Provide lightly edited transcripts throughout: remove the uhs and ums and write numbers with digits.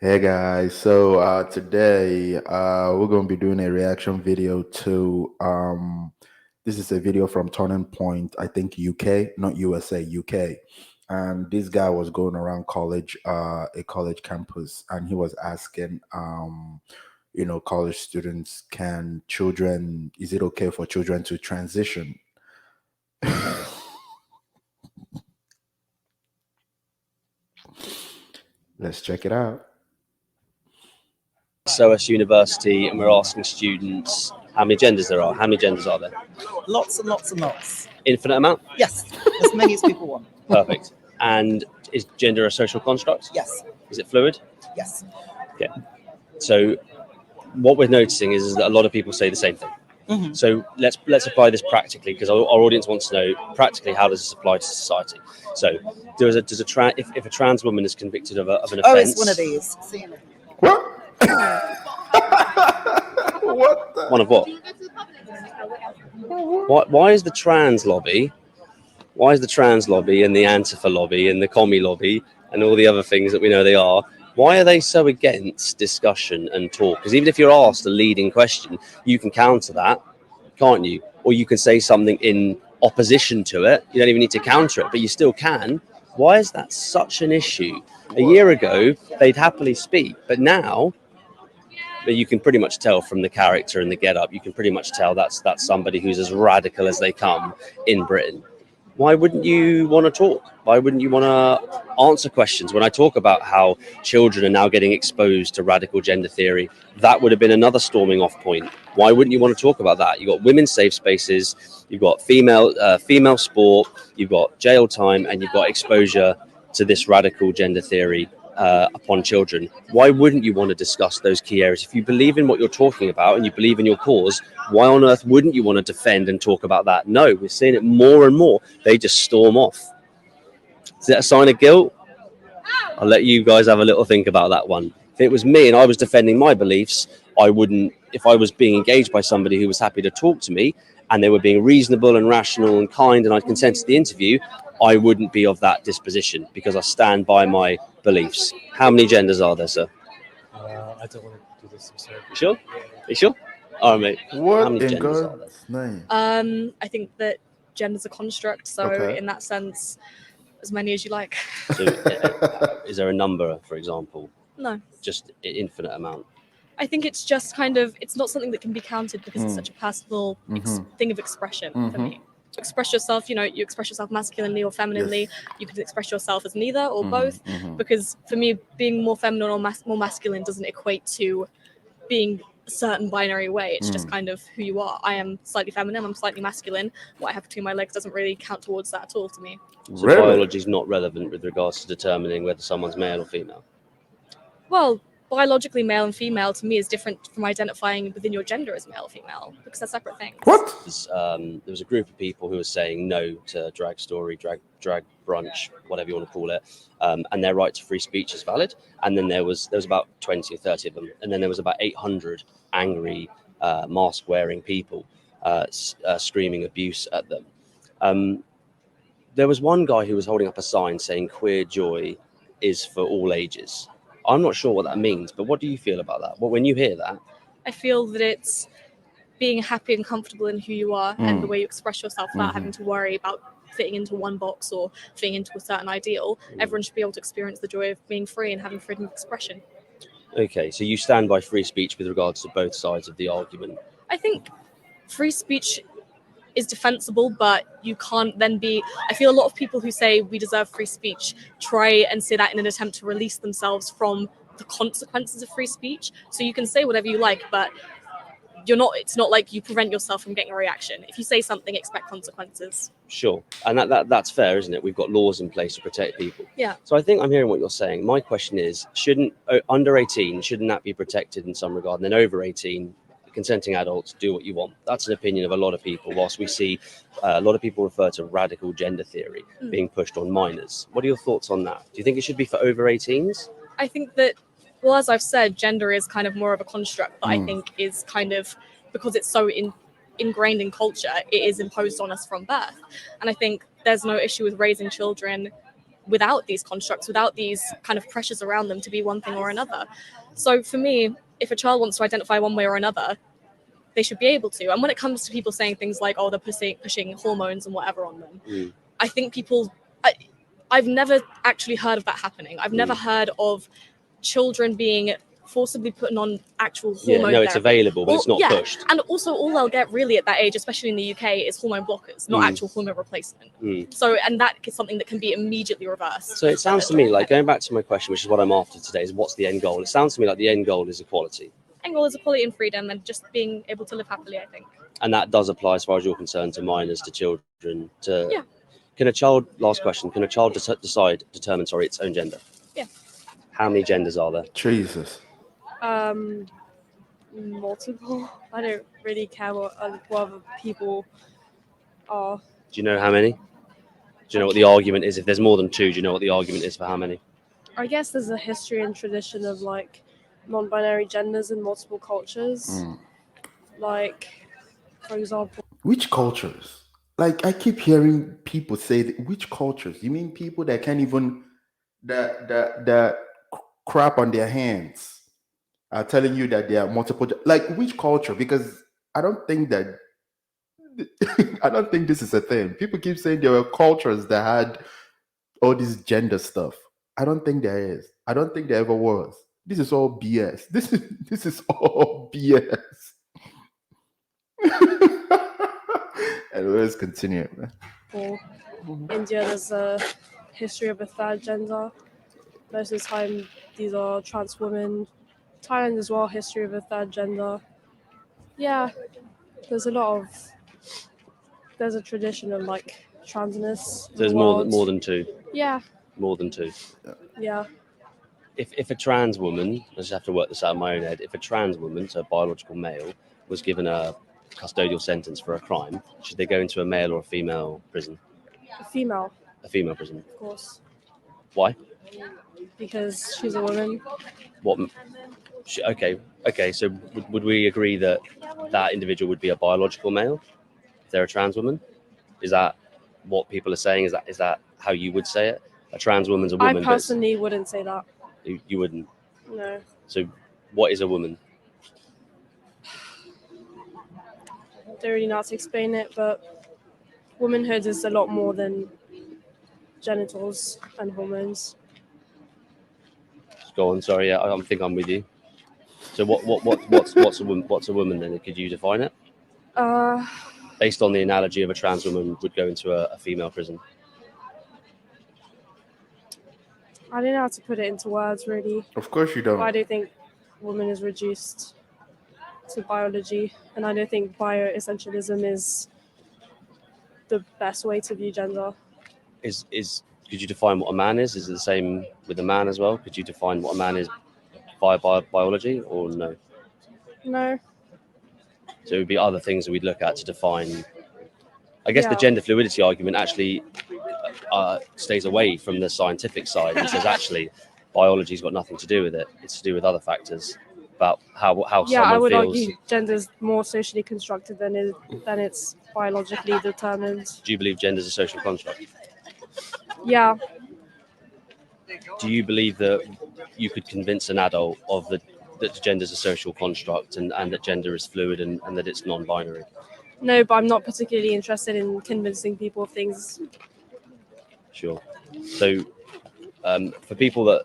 Hey guys, so today we're going to be doing a reaction video to this is a video from Turning Point, I think UK, not USA, UK. And this guy was going around college, a college campus, and he was asking college students, is it okay for children to transition? Let's check it out. SOAS University, and we're asking students how many genders there are. How many genders are there? Lots and lots and lots. Infinite amount? Yes, as many as people want. Perfect. And is gender a social construct? Yes, Is it fluid? yes. Okay. So what we're noticing is that a lot of people say the same thing. Mhm. So let's apply this practically, because our audience wants to know practically how does this apply to society. So if a trans woman is convicted of an Oh, offence, it's one of these. See, What? What the? one of what? Why is the trans lobby? Why is the trans lobby and the Antifa lobby and the commie lobby and all the other things that we know they are? Why are they so against discussion and talk? Because even if you're asked a leading question, you can counter that, can't you? Or you can say something in opposition to it. You don't even need to counter it, but you still can. Why is that such an issue? A year ago, they'd happily speak, but now, but you can pretty much tell from the character and the get-up, you can pretty much tell that's somebody who's as radical as they come in Britain. Why wouldn't you want to talk? Why wouldn't you want to answer questions? When I talk about how children are now getting exposed to radical gender theory, that would have been another storming off point. Why wouldn't you want to talk about that? You've got women's safe spaces, you've got female sport, you've got jail time, and you've got exposure to this radical gender theory upon children. Why wouldn't you want to discuss those key areas? If you believe in what you're talking about and you believe in your cause, why on earth wouldn't you want to defend and talk about that? No, we're seeing it more and more. They just storm off. Is that a sign of guilt? I'll let you guys have a little think about that one. If it was me and I was defending my beliefs, I wouldn't, if I was being engaged by somebody who was happy to talk to me and they were being reasonable and rational and kind and I'd consent to the interview, I wouldn't be of that disposition because I stand by my beliefs. How many genders are there, sir? I don't want to do this. I'm sorry. You sure? You sure? All right, mate. How What many in genders are there? God's name? I think that gender's a construct, so Okay. in that sense, as many as you like. So, is there a number, for example? No. Just infinite amount. I think it's just kind of, it's not something that can be counted because it's such a personal thing of expression for me. To express yourself, you express yourself masculinely or femininely. Yes. You can express yourself as neither or both. Because for me, being more feminine or more masculine doesn't equate to being a certain binary way. It's just kind of who you are. I am slightly feminine, I'm slightly masculine. What I have between my legs doesn't really count towards that at all to me. So Really? biology is not relevant with regards to determining whether someone's male or female. Well, biologically male and female to me is different from identifying within your gender as male or female, because they're separate things. What? There was a group of people who were saying no to drag story, drag brunch, whatever you want to call it, and their right to free speech is valid. And then there was about 20 or 30 of them, and then there was about 800 angry mask-wearing people screaming abuse at them. There was one guy who was holding up a sign saying "Queer joy is for all ages." I'm not sure what that means, but what do you feel about that? Well, when you hear that, I feel that it's being happy and comfortable in who you are and the way you express yourself without having to worry about fitting into one box or fitting into a certain ideal. Everyone should be able to experience the joy of being free and having freedom of expression. okay, so you stand by free speech with regards to both sides of the argument. I think free speech is defensible, but you can't then be... I feel a lot of people who say we deserve free speech try and say that in an attempt to release themselves from the consequences of free speech. So you can say whatever you like, but it's not like you prevent yourself from getting a reaction. If you say something, expect consequences. Sure, and that's fair, isn't it? We've got laws in place to protect people. Yeah. So I think I'm hearing what you're saying. My question is, under 18, shouldn't that be protected in some regard? And then over 18, consenting adults, do what you want. That's an opinion of a lot of people, whilst we see a lot of people refer to radical gender theory being pushed on minors. What are your thoughts on that? Do you think it should be for over 18s? I think that, well, as I've said, gender is kind of more of a construct that I think is kind of, because it's so ingrained in culture, it is imposed on us from birth. And I think there's no issue with raising children without these constructs, without these kind of pressures around them to be one thing or another. So for me, if a child wants to identify one way or another, they should be able to. And when it comes to people saying things like, oh, they're pushing hormones and whatever on them, I think I've never actually heard of that happening. I've never heard of children being forcibly putting on actual hormone no, it's therapy. available, but it's not pushed. And also all they'll get really at that age, especially in the UK, is hormone blockers, not actual hormone replacement. So, and that is something that can be immediately reversed. So it sounds to me like, going back to my question, which is what I'm after today, is what's the end goal? It sounds to me like the end goal is equality. End goal is equality and freedom and just being able to live happily, I think. And that does apply, as far as you're concerned, to minors, to children, to... Can a child, last question, can a child determine its own gender? Yeah. How many genders are there? Jesus. Multiple. I don't really care what other people are. Do you know how many? Do you know what the argument is? If there's more than two, do you know what the argument is for how many? I guess there's a history and tradition of like non-binary genders in multiple cultures. Like, for example, Which cultures? Like I keep hearing people say that, which cultures? You mean people that can't even the crap on their hands are telling you that there are multiple, like which culture? Because I don't think that I don't think this is a thing. People keep saying there were cultures that had all this gender stuff. I don't think there is. I don't think there ever was. This is all BS. This is all BS. And let's continue. for India, there's a history of a third gender. Most of the time, these are trans women. Thailand as well, history of a third gender. Yeah, there's a tradition of like transness. So there's more than two. Yeah, More than two. yeah. If a trans woman, I just have to work this out in my own head, if a trans woman, so a biological male, was given a custodial sentence for a crime, should they go into a male or a female prison? A female, A female prison. of course, Why? because she's a woman. What? Okay. So would we agree that that individual would be a biological male if they're a trans woman? Is that what people are saying? Is that how you would say it? A trans woman's a woman. I personally wouldn't say that. But you wouldn't. No. So what is a woman? Don't really know how to explain it, but womanhood is a lot more than genitals and hormones. Go on. Sorry, yeah, I think I'm with you. So what's a woman? What's a woman then? Could you define it? Based on the analogy of a trans woman would go into a female prison. I don't know how to put it into words, really. Of course you don't. I don't think woman is reduced to biology, and I don't think bioessentialism is the best way to view gender. Could you define what a man is? Is it the same with a man as well? Could you define what a man is via biology or no? No. So it would be other things that we'd look at to define. I guess the Yeah. gender fluidity argument actually stays away from the scientific side and says actually biology's got nothing to do with it. It's to do with other factors about how Yeah, I someone would feels. argue gender is more socially constructed than it's biologically determined. Do you believe gender is a social construct? Yeah, Do you believe that you could convince an adult of that gender is a social construct and that gender is fluid and that it's non-binary? no, but I'm not particularly interested in convincing people of things. Sure. So for people that,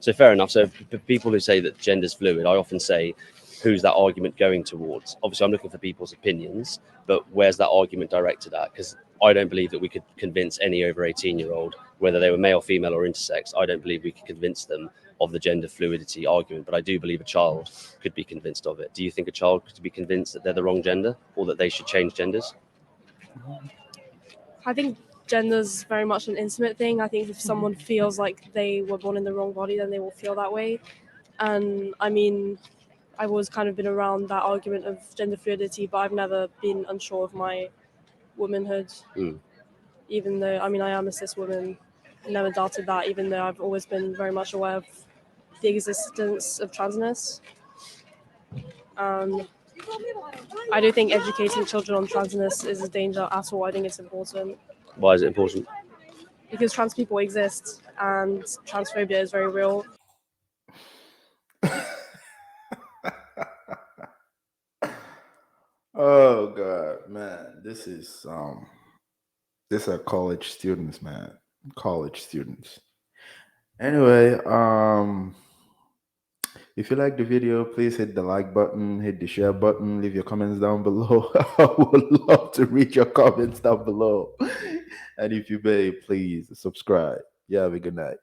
so fair enough. So for people who say that gender's fluid, I often say, who's that argument going towards? Obviously, I'm looking for people's opinions, but where's that argument directed at? Because I don't believe that we could convince any over 18-year-old, whether they were male, female, or intersex. I don't believe we could convince them of the gender fluidity argument, but I do believe a child could be convinced of it. Do you think a child could be convinced that they're the wrong gender or that they should change genders? I think gender's very much an intimate thing. I think if someone feels like they were born in the wrong body, then they will feel that way. And I mean, I've always kind of been around that argument of gender fluidity, but I've never been unsure of my womanhood. Even though, I mean, I am a cis woman, never doubted that, even though I've always been very much aware of the existence of transness. I don't think educating children on transness is a danger at all. I think it's important. Why is it important? because trans people exist and transphobia is very real. Oh God, man, this are college students, man. College students. Anyway, if you like the video, please hit the like button, hit the share button, leave your comments down below. I would love to read your comments down below. And if you may, please subscribe. Yeah, have a good night.